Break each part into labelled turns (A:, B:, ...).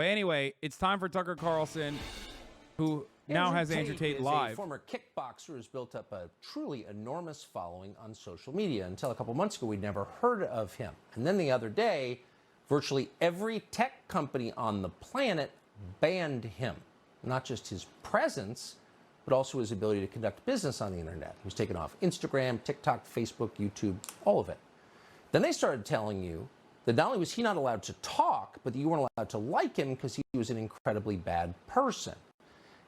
A: But anyway, it's time for Tucker Carlson, who now has Andrew Tate live.
B: A former kickboxer who's built up a truly enormous following on social media. Until a couple months ago, we'd never heard of him. And then the other day, virtually every tech company on the planet banned him. Not just his presence, but also his ability to conduct business on the internet. He was taken off Instagram, TikTok, Facebook, YouTube, all of it. Then they started telling you that not only was he not allowed to talk, but that you weren't allowed to like him because he was an incredibly bad person.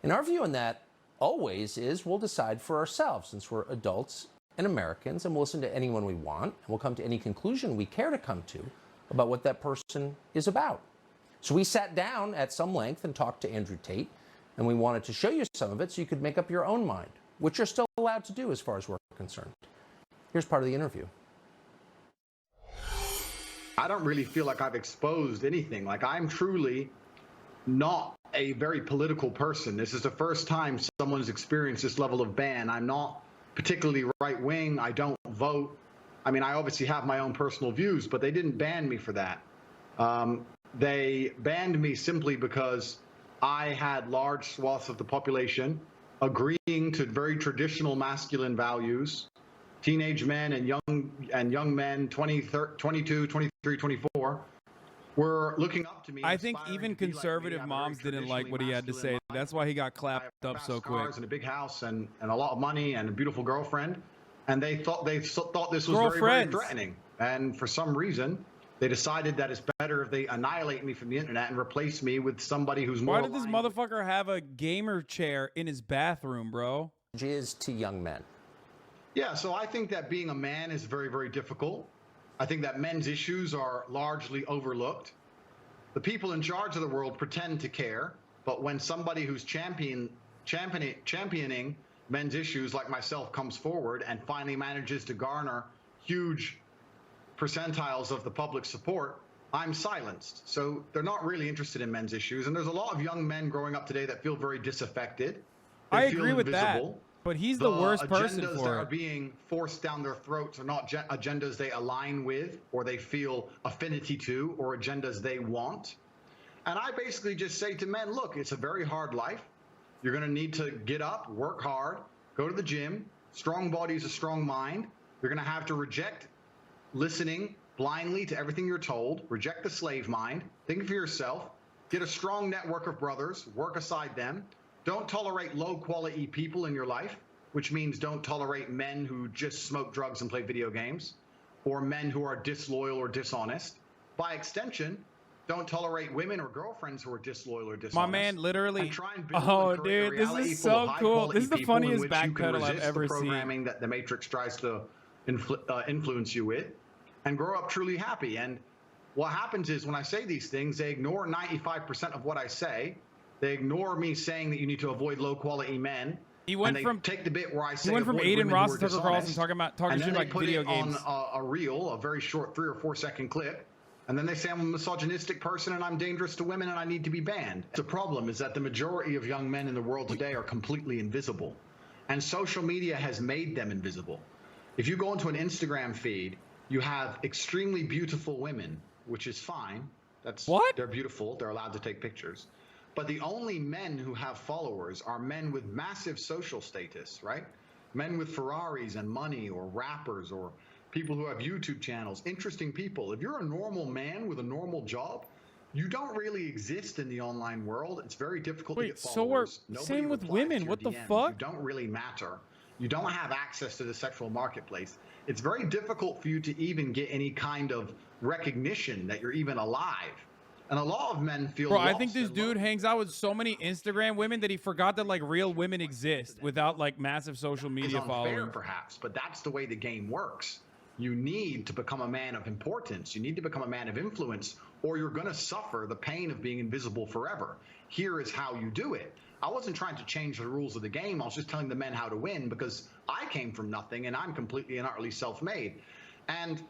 B: And our view on that always is we'll decide for ourselves, since we're adults and Americans, and we'll listen to anyone we want, and we'll come to any conclusion we care to come to about what that person is about. So we sat down at some length and talked to Andrew Tate, and we wanted to show you some of it so you could make up your own mind, which you're still allowed to do as far as we're concerned. Here's part of the interview.
C: I don't really feel like I've exposed anything. Like, I'm truly not a very political person. This is the first time someone's experienced this level of ban. I'm not particularly right-wing. I don't vote. I mean, I obviously have my own personal views, but they didn't ban me for that. They banned me simply because I had large swaths of the population agreeing to very traditional masculine values. Teenage men and young men, 22, 23, 24, were looking up to me.
A: I think even conservative moms didn't like what he had to say. That's why he got clapped up so quick.
C: And a big house and a lot of money and a beautiful girlfriend, and they thought this was very, very threatening. And for some reason, they decided that it's better if they annihilate me from the internet and replace me with somebody who's more.
A: Why did this motherfucker have a gamer chair in his bathroom, bro?
B: Is to young men.
C: Yeah, so I think that being a man is very, very difficult. I think that men's issues are largely overlooked. The people in charge of the world pretend to care, but when somebody who's championing men's issues like myself comes forward and finally manages to garner huge percentiles of the public support, I'm silenced. So they're not really interested in men's issues. And there's a lot of young men growing up today that feel very disaffected.
A: I agree with that. But he's the worst person for it.
C: Agendas that are being forced down their throats are not agendas they align with, or they feel affinity to, or agendas they want. And I basically just say to men, look, it's a very hard life. You're going to need to get up, work hard, go to the gym. Strong body is a strong mind. You're going to have to reject listening blindly to everything you're told, reject the slave mind, think for yourself, get a strong network of brothers, work aside them. Don't tolerate low-quality people in your life, which means don't tolerate men who just smoke drugs and play video games, or men who are disloyal or dishonest. By extension, don't tolerate women or girlfriends who are disloyal or dishonest.
A: My man literally, oh, dude, this is so cool. This is the funniest backpedal I've ever seen.
C: Programming that the Matrix tries to influence you with, and grow up truly happy. And what happens is when I say these things, they ignore 95% of what I say. They ignore me saying that you need to avoid low-quality men.
A: He went from
C: take the bit where I say
A: he went from Aiden Ross to Tucker Carlson talking shit about video games.
C: On a reel, a very short 3 or 4 second clip, and then they say I'm a misogynistic person and I'm dangerous to women and I need to be banned. The problem is that the majority of young men in the world today are completely invisible, and social media has made them invisible. If you go into an Instagram feed, you have extremely beautiful women, which is fine. That's what? They're beautiful. They're allowed to take pictures. But the only men who have followers are men with massive social status, right? Men with Ferraris and money, or rappers, or people who have YouTube channels, interesting people. If you're a normal man with a normal job, you don't really exist in the online world. It's very difficult to get followers.
A: So same with women. What the fuck?
C: You don't really matter. You don't have access to the sexual marketplace. It's very difficult for you to even get any kind of recognition that you're even alive. And a lot of men feel
A: Bro, I think this dude hangs out with so many Instagram women that he forgot that like real women exist without like massive social media following.
C: Perhaps, but that's the way the game works. You need to become a man of importance. You need to become a man of influence, or you're going to suffer the pain of being invisible forever. Here is how you do it. I wasn't trying to change the rules of the game. I was just telling the men how to win, because I came from nothing and I'm completely and utterly self-made. And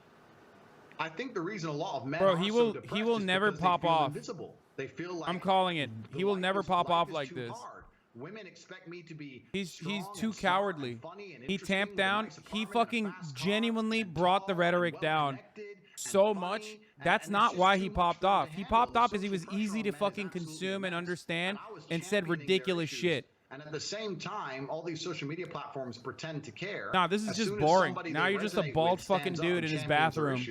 C: I think the reason a lot of men
A: he will never pop off.
C: Invisible. They feel like
A: I'm calling it. He will never pop off like this.
C: Hard. Women expect me to be
A: he's too cowardly. He tamped down. He fucking genuinely brought the rhetoric down so much That's not why he popped off. He popped off because he was easy to fucking consume and understand and said ridiculous shit.
C: And at the same time, all these social media platforms pretend to care.
A: Nah, this is just boring. Now you're just a bald fucking dude in his bathroom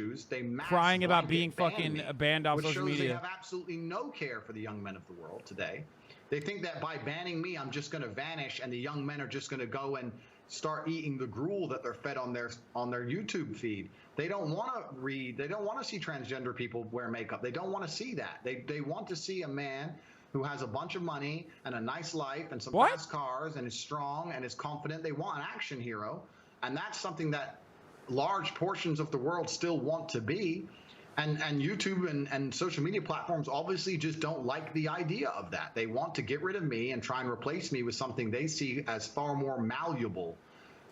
A: crying about being fucking banned off social media.
C: They have absolutely no care for the young men of the world today. They think that by banning me, I'm just going to vanish, and the young men are just going to go and start eating the gruel that they're fed on their YouTube feed. They don't want to read. They don't want to see transgender people wear makeup. They don't want to see that. They want to see a man who has a bunch of money and a nice life and some fast cars and is strong and is confident. They want an action hero. And that's something that large portions of the world still want to be. And YouTube and social media platforms obviously just don't like the idea of that. They want to get rid of me and try and replace me with something they see as far more malleable,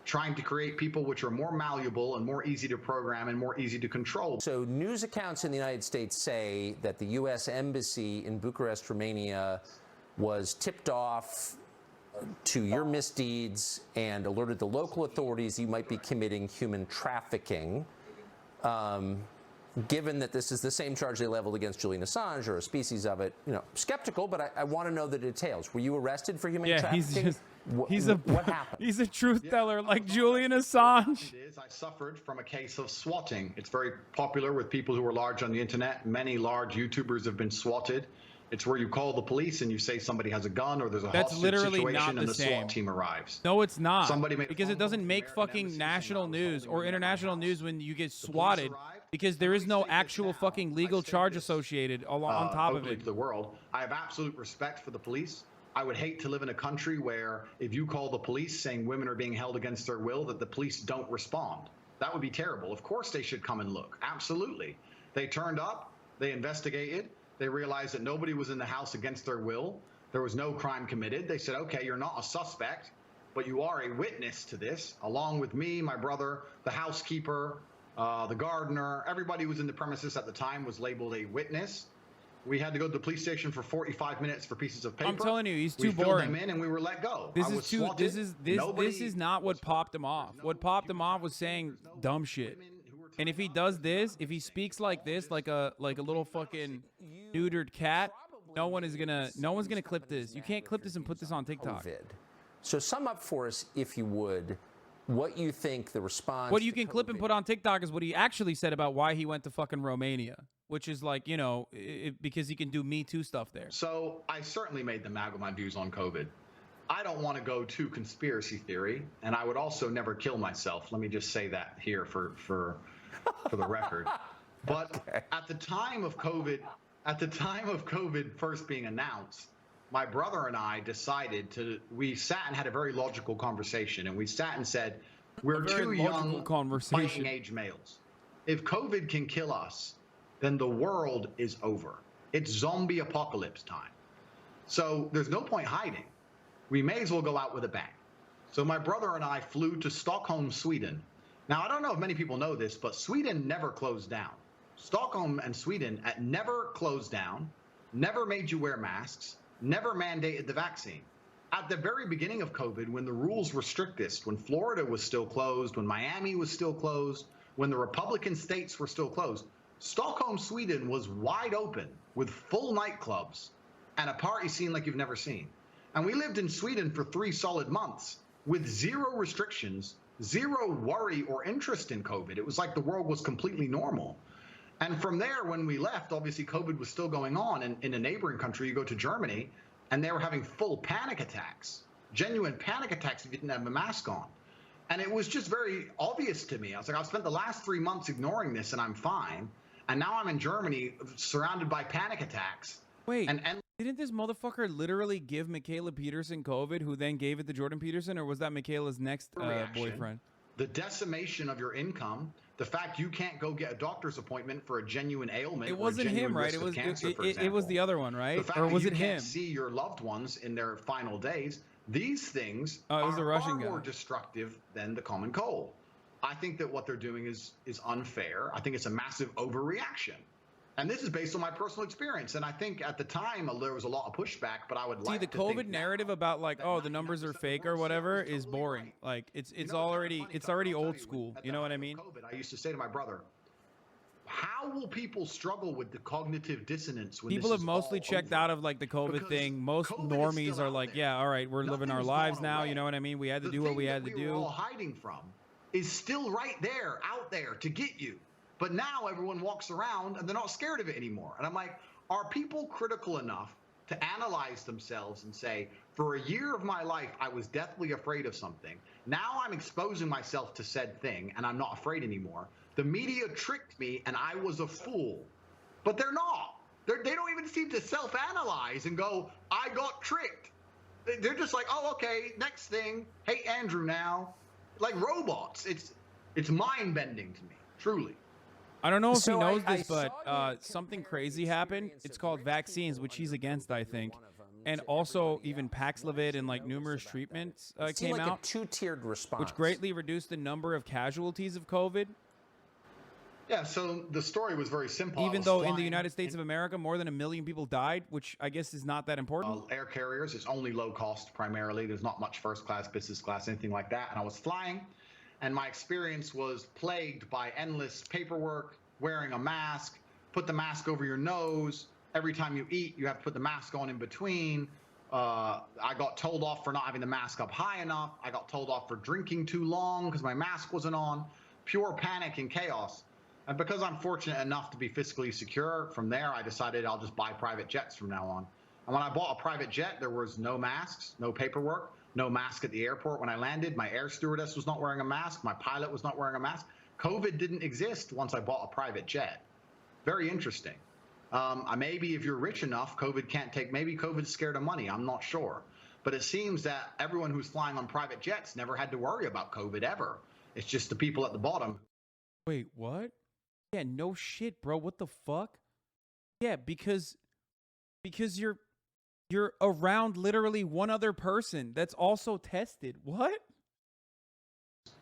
C: trying to create people which are more malleable and more easy to program and more easy to control.
B: So news accounts in the United States say that the U.S. Embassy in Bucharest, Romania, was tipped off to your misdeeds and alerted the local authorities you might be committing human trafficking. Given that this is the same charge they leveled against Julian Assange or a species of it, skeptical, but I want to know the details. Were you arrested for human trafficking?
A: What happened? He's a truth teller like Julian Assange.
C: I suffered from a case of swatting. It's very popular with people who are large on the internet. Many large YouTubers have been swatted. It's where you call the police and you say somebody has a gun or there's a hostage situation and the SWAT team arrives.
A: No, it's not. Because it doesn't make fucking national news or international news when you get swatted, because there is no actual fucking legal charge associated on top of it.
C: The world. I have absolute respect for the police. I would hate to live in a country where if you call the police saying women are being held against their will, that the police don't respond. That would be terrible. Of course they should come and look. Absolutely. They turned up. They investigated. They realized that nobody was in the house against their will. There was no crime committed. They said, okay, you're not a suspect, but you are a witness to this, along with me, my brother, the housekeeper, the gardener. Everybody who was in the premises at the time was labeled a witness. We had to go to the police station for 45 minutes for pieces of paper.
A: I'm telling you, he's too boring.
C: We filled them in and we were let go.
A: This is not what popped him off. What popped him off was saying dumb shit. And if he does this, if he speaks like this, like a little fucking neutered cat, no one's gonna clip this. You can't clip this and put this on TikTok.
B: So sum up for us, if you would, what you think the response.
A: What you can clip and put on TikTok is what he actually said about why he went to fucking Romania, which is like, because he can do Me Too stuff there.
C: So I certainly made them out of my views on COVID. I don't want to go to conspiracy theory, and I would also never kill myself. Let me just say that here for the record. But at the time of COVID first being announced, my brother and I decided we sat and had a very logical conversation, and we sat and said, we're two young fighting age males. If COVID can kill us, then the world is over. It's zombie apocalypse time. So there's no point hiding. We may as well go out with a bang. So my brother and I flew to Stockholm, Sweden. Now, I don't know if many people know this, but Sweden never closed down. Stockholm and Sweden never closed down, never made you wear masks, never mandated the vaccine. At the very beginning of COVID, when the rules were strictest, when Florida was still closed, when Miami was still closed, when the Republican states were still closed, Stockholm, Sweden was wide open with full nightclubs and a party scene like you've never seen. And we lived in Sweden for 3 solid months with zero restrictions, zero worry or interest in COVID. It was like the world was completely normal. And from there, when we left, obviously COVID was still going on. And in a neighboring country, you go to Germany, and they were having full panic attacks, genuine panic attacks if you didn't have a mask on. And it was just very obvious to me. I was like, I've spent the last 3 months ignoring this, and I'm fine. And now I'm in Germany surrounded by panic attacks.
A: Wait, didn't this motherfucker literally give Michaela Peterson COVID, who then gave it to Jordan Peterson, or was that Michaela's next boyfriend?
C: The decimation of your income, the fact you can't go get a doctor's appointment for a genuine ailment.
A: It wasn't him, right? It was it was the other one, right?
C: Or was it him? Can't see your loved ones in their final days. These things are far more destructive than the common cold. I think that what they're doing is unfair. I think it's a massive overreaction. And this is based on my personal experience. And I think at the time there was a lot of pushback, but I would like to
A: the COVID narrative about like, oh, the numbers are fake or whatever is boring. Like it's already old school. You know what I mean?
C: I used to say to my brother, how will people struggle with the cognitive dissonance when
A: people
C: this
A: have
C: is
A: mostly
C: all
A: checked
C: over?
A: out of like the COVID
C: Because
A: thing. Most
C: COVID is
A: normies
C: still
A: are
C: out
A: like,
C: there.
A: yeah, all right, we're living our
C: Nothing's
A: lives
C: gone
A: now.
C: away.
A: You know what I mean? We had to
C: The
A: do what we
C: thing
A: had
C: that
A: to
C: we were
A: do.
C: all hiding from is still right there, out there to get you. But now everyone walks around and they're not scared of it anymore. And I'm like, are people critical enough to analyze themselves and say, for a year of my life, I was deathly afraid of something. Now I'm exposing myself to said thing and I'm not afraid anymore. The media tricked me and I was a fool. But they're not. They don't even seem to self-analyze and go, I got tricked. They're just like, oh, okay, next thing. Hey, Andrew now. Like robots. It's mind-bending to me, truly.
A: I don't know if he
B: So
A: knows
B: I
A: this,
B: saw
A: but
B: you
A: something
B: compare the
A: crazy happened.
B: experience
A: It's
B: of
A: called
B: rich
A: vaccines,
B: people
A: which he's
B: under
A: against,
B: COVID,
A: I
B: you're
A: think.
B: one of them,
A: And
B: to
A: also
B: everybody
A: even
B: else. What makes
A: Paxlovid and
B: you
A: like
B: nervous
A: numerous
B: about that?
A: treatments
B: It seemed
A: came
B: like
A: out,
B: a two-tiered response.
A: which greatly reduced the number of casualties of COVID.
C: Yeah, so the story was very simple.
A: Even though in the United States of America, more than 1 million people died, which I guess is not that important.
C: Air carriers, it's only low cost primarily. There's not much first class, business class, anything like that. And I was flying, and my experience was plagued by endless paperwork, wearing a mask, put the mask over your nose. Every time you eat, you have to put the mask on in between. I got told off for not having the mask up high enough. I got told off for drinking too long because my mask wasn't on. Pure panic and chaos. And because I'm fortunate enough to be fiscally secure, from there I decided I'll just buy private jets from now on. And when I bought a private jet, there was no masks, no paperwork, no mask at the airport when I landed. My air stewardess was not wearing a mask. My pilot was not wearing a mask. COVID didn't exist once I bought a private jet. Very interesting. Maybe if you're rich enough, COVID can't take, maybe COVID's scared of money. I'm not sure. But it seems that everyone who's flying on private jets never had to worry about COVID ever. It's just the people at the bottom.
A: Wait, what? Yeah, no shit, bro. What the fuck? Yeah, because you're around literally one other person that's also tested. What?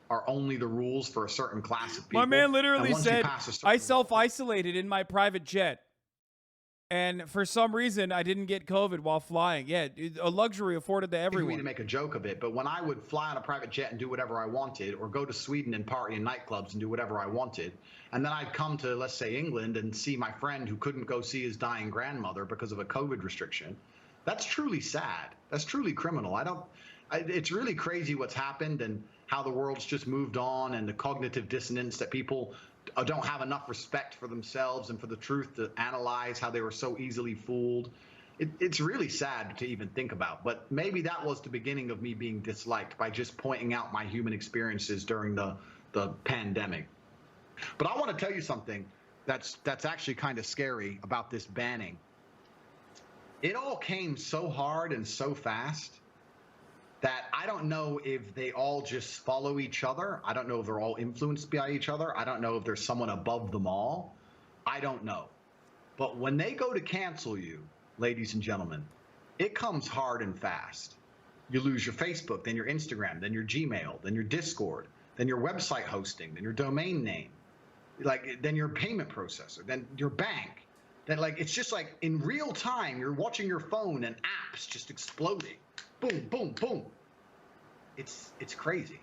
C: Are only the rules for a certain class of people.
A: My man literally
C: And once you
A: said,
C: pass a certain
A: I self-isolated in my private jet. And for some reason, I didn't get COVID while flying. Yeah, a luxury afforded to
C: me
A: everyone.
C: to make a joke of it, but when I would fly on a private jet and do whatever I wanted, or go to Sweden and party in nightclubs and do whatever I wanted, and then I'd come to, let's say, England and see my friend who couldn't go see his dying grandmother because of a COVID restriction, that's truly sad. That's truly criminal. It's really crazy what's happened and how the world's just moved on, and the cognitive dissonance that people don't have enough respect for themselves and for the truth to analyze how they were so easily fooled. It's really sad to even think about, but maybe that was the beginning of me being disliked, by just pointing out my human experiences during the pandemic. But I want to tell you something that's actually kind of scary about this banning. It all came so hard and so fast that I don't know if they all just follow each other. I don't know if they're all influenced by each other. I don't know if there's someone above them all. I don't know. But when they go to cancel you, ladies and gentlemen, it comes hard and fast. You lose your Facebook, then your Instagram, then your Gmail, then your Discord, then your website hosting, then your domain name, then your payment processor, then your bank. Then it's just like in real time, you're watching your phone and apps just exploding. Boom, boom, boom. It's crazy.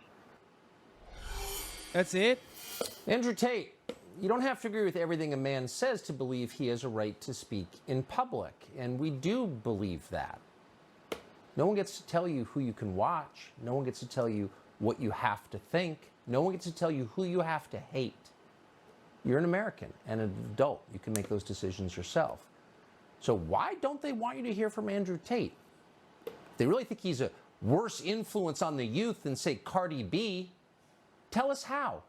A: That's it?
B: Andrew Tate, you don't have to agree with everything a man says to believe he has a right to speak in public, and we do believe that. No one gets to tell you who you can watch. No one gets to tell you what you have to think. No one gets to tell you who you have to hate. You're an American and an adult. You can make those decisions yourself. So why don't they want you to hear from Andrew Tate? They really think he's a worse influence on the youth than, say, Cardi B. Tell us how.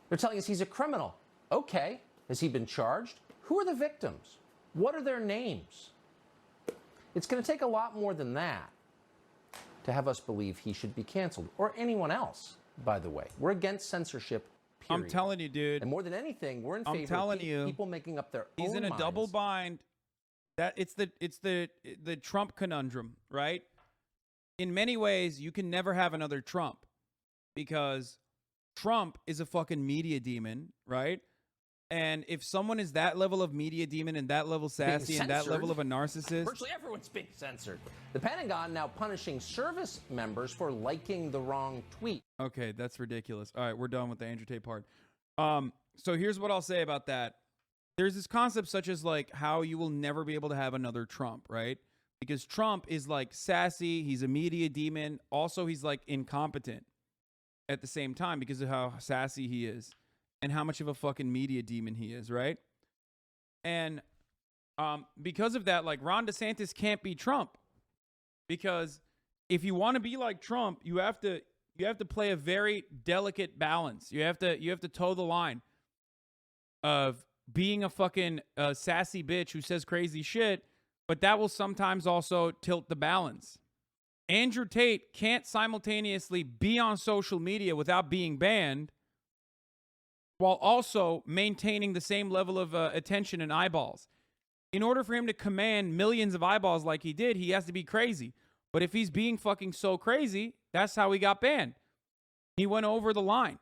B: They're telling us he's a criminal. Okay. Has he been charged? Who are the victims? What are their names? It's going to take a lot more than that to have us believe he should be canceled, or anyone else, by the way. We're against censorship, period.
A: I'm telling you, dude.
B: And more than anything, we're in favor of people making up their own
A: minds. He's in a double bind. That it's the Trump conundrum, right? In many ways, you can never have another Trump, because Trump is a fucking media demon, right? And if someone is that level of media demon and that level sassy and that level of a narcissist,
B: virtually everyone's being censored. The Pentagon now punishing service members for liking the wrong tweet.
A: Okay, that's ridiculous. All right, we're done with the Andrew Tate part. So here's what I'll say about that. There's this concept such as like how you will never be able to have another Trump, right? Because Trump is like sassy. He's a media demon. Also, he's like incompetent at the same time because of how sassy he is and how much of a fucking media demon he is, right? And because of that, like Ron DeSantis can't be Trump, because if you want to be like Trump, you have to play a very delicate balance. You have to toe the line of being a fucking sassy bitch who says crazy shit, but that will sometimes also tilt the balance. Andrew Tate can't simultaneously be on social media without being banned while also maintaining the same level of attention and eyeballs. In order for him to command millions of eyeballs like he did, he has to be crazy. But if he's being fucking so crazy, that's how he got banned. He went over the line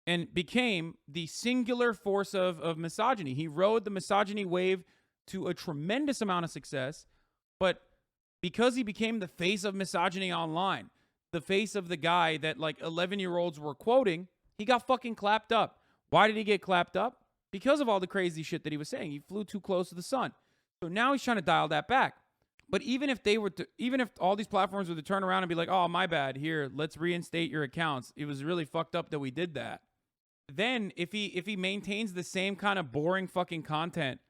A: and became the singular force of misogyny. He rode the misogyny wave to a tremendous amount of success, but because he became the face of misogyny online, the face of the guy that like 11-year-olds were quoting, he got fucking clapped up. Why did he get clapped up? Because of all the crazy shit that he was saying. He flew too close to the sun. So now he's trying to dial that back. But even if all these platforms were to turn around and be like, oh, my bad, here, let's reinstate your accounts. It was really fucked up that we did that. Then if he maintains the same kind of boring fucking content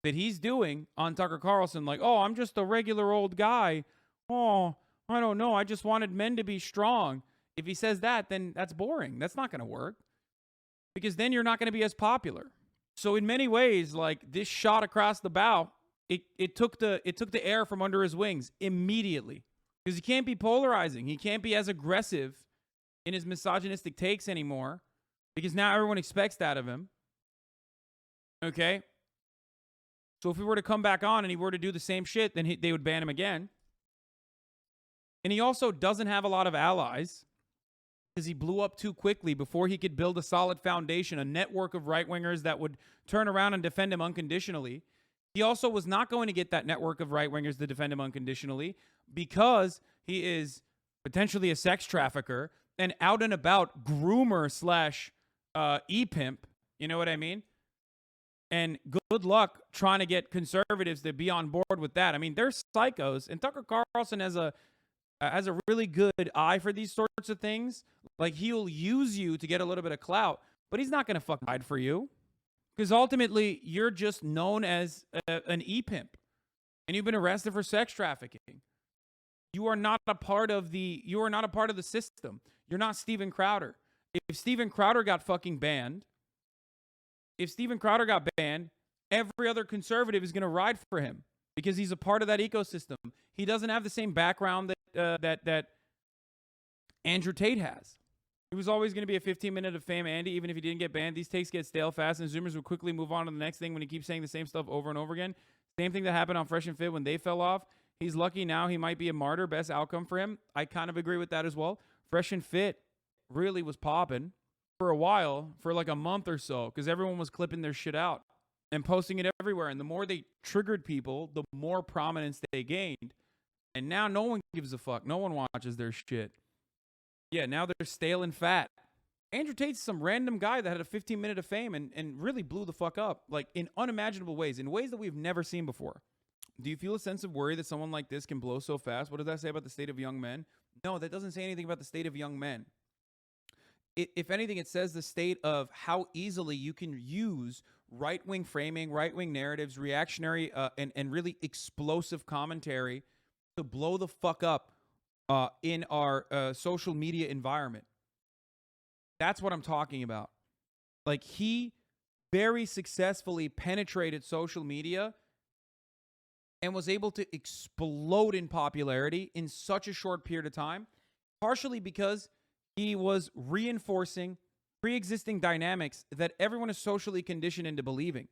A: that he's doing on Tucker Carlson, like, oh, I'm just a regular old guy. Oh, I don't know. I just wanted men to be strong. If he says that, then that's boring. That's not going to work, because then you're not going to be as popular. So in many ways, like this shot across the bow, it took the air from under his wings immediately, because he can't be polarizing. He can't be as aggressive in his misogynistic takes anymore, because now everyone expects that of him. Okay? So if he were to come back on and he were to do the same shit, then they would ban him again. And he also doesn't have a lot of allies, because he blew up too quickly before he could build a solid foundation, a network of right-wingers that would turn around and defend him unconditionally. He also was not going to get that network of right-wingers to defend him unconditionally, because he is potentially a sex trafficker and out and about groomer / e-pimp. You know what I mean? And good luck trying to get conservatives to be on board with that. I mean, they're psychos, and Tucker Carlson has a really good eye for these sorts of things. Like, he'll use you to get a little bit of clout, but he's not going to fucking ride for you, because ultimately you're just known as an e-pimp, and you've been arrested for sex trafficking. You are not a part of the system. You're not Steven Crowder. If Steven Crowder got fucking banned, every other conservative is going to ride for him, because he's a part of that ecosystem. He doesn't have the same background that Andrew Tate has. He was always going to be a 15-minute of fame Andy, even if he didn't get banned. These takes get stale fast, and Zoomers would quickly move on to the next thing when he keeps saying the same stuff over and over again. Same thing that happened on Fresh and Fit when they fell off. He's lucky now. He might be a martyr. Best outcome for him. I kind of agree with that as well. Fresh and Fit really was popping for a while, for like a month or so, because everyone was clipping their shit out and posting it everywhere. And the more they triggered people, the more prominence they gained. And now no one gives a fuck. No one watches their shit. Yeah, now they're stale and fat. Andrew Tate's some random guy that had a 15-minute of fame and really blew the fuck up, like in unimaginable ways, in ways that we've never seen before. Do you feel a sense of worry that someone like this can blow so fast? What does that say about the state of young men? No, that doesn't say anything about the state of young men. If anything, it says the state of how easily you can use right-wing framing, right-wing narratives, reactionary and really explosive commentary to blow the fuck up in our social media environment. That's what I'm talking about. Like, he very successfully penetrated social media and was able to explode in popularity in such a short period of time, partially because he was reinforcing pre-existing dynamics that everyone is socially conditioned into believing.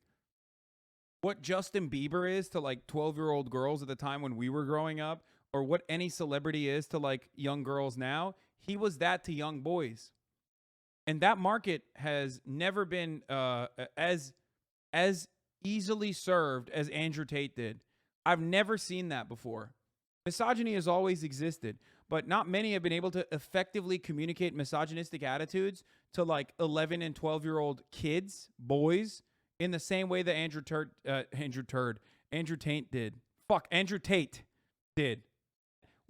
A: What Justin Bieber is to like 12-year-old girls at the time when we were growing up, or what any celebrity is to like young girls now, he was that to young boys. And that market has never been as easily served as Andrew Tate did. I've never seen that before. Misogyny has always existed, but not many have been able to effectively communicate misogynistic attitudes to like 11 and 12-year-old kids, boys, in the same way that Andrew Taint did. Andrew Tate did.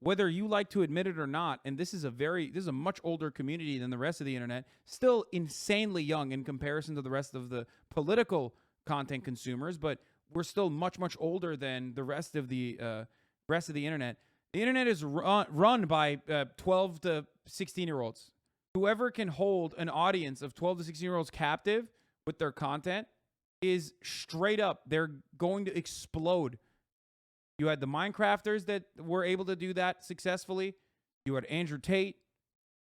A: Whether you like to admit it or not, and this is a much older community than the rest of the internet, still insanely young in comparison to the rest of the political content consumers, but we're still much, much older than the rest of the internet. The internet is run by 12 to 16-year-olds. Whoever can hold an audience of 12 to 16-year-olds captive with their content is straight up, they're going to explode. You had the Minecrafters that were able to do that successfully. You had Andrew Tate.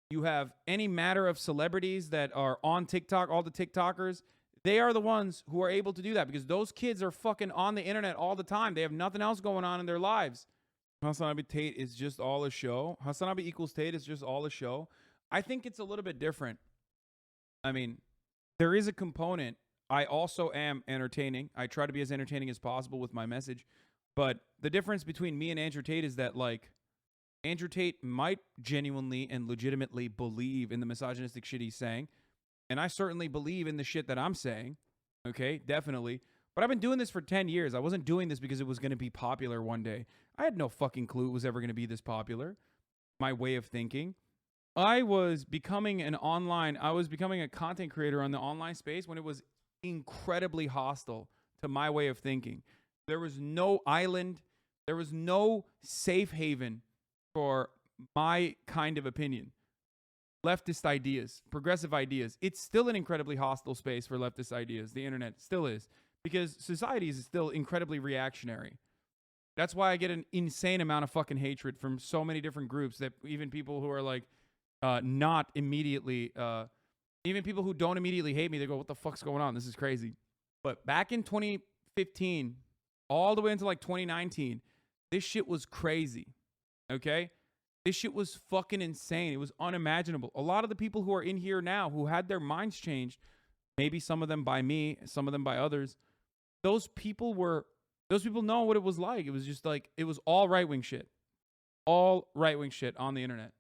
A: You have any matter of celebrities that are on TikTok, all the TikTokers. They are the ones who are able to do that because those kids are fucking on the internet all the time. They have nothing else going on in their lives. HasanAbi Tate is just all a show. HasanAbi equals Tate is just all a show. I think it's a little bit different. I mean, there is a component. I also am entertaining. I try to be as entertaining as possible with my message. But the difference between me and Andrew Tate is that, like, Andrew Tate might genuinely and legitimately believe in the misogynistic shit he's saying. And I certainly believe in the shit that I'm saying. Okay, definitely. But I've been doing this for 10 years. I wasn't doing this because it was going to be popular one day. I had no fucking clue it was ever going to be this popular. My way of thinking. I was becoming a content creator on the online space when it was incredibly hostile to my way of thinking. There was no island. There was no safe haven for my kind of opinion. Leftist ideas, progressive ideas. It's still an incredibly hostile space for leftist ideas. The internet still is. Because society is still incredibly reactionary. That's why I get an insane amount of fucking hatred from so many different groups that even people who are like not immediately, even people who don't immediately hate me, they go, what the fuck's going on? This is crazy. But back in 2015, all the way into like 2019, this shit was crazy. Okay? This shit was fucking insane. It was unimaginable. A lot of the people who are in here now who had their minds changed, maybe some of them by me, some of them by others, those people know what it was like. It was just like, it was all right-wing shit. All right-wing shit on the internet.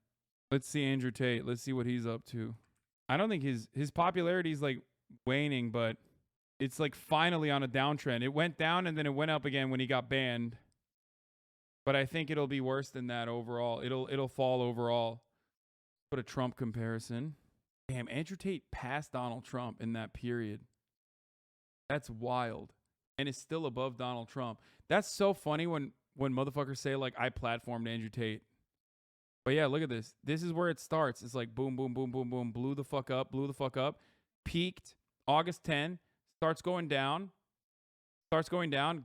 A: Let's see Andrew Tate. Let's see what he's up to. I don't think his popularity is like waning, but it's like finally on a downtrend. It went down and then it went up again when he got banned. But I think it'll be worse than that overall. It'll fall overall. Put a Trump comparison. Damn, Andrew Tate passed Donald Trump in that period. That's wild. And it's still above Donald Trump. That's so funny when motherfuckers say, like, I platformed Andrew Tate. But yeah, look at this. This is where it starts. It's like boom, boom, boom, boom, boom. Blew the fuck up. Peaked August 10. Starts going down.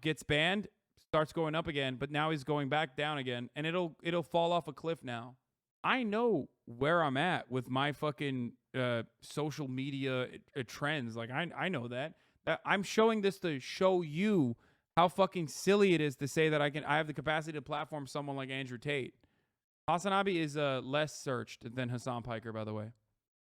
A: Gets banned. Starts going up again. But now he's going back down again. And it'll fall off a cliff now. I know where I'm at with my fucking social media trends. Like, I know that. I'm showing this to show you how fucking silly it is to say that I have the capacity to platform someone like Andrew Tate. HasanAbi is less searched than Hassan Piker, by the way.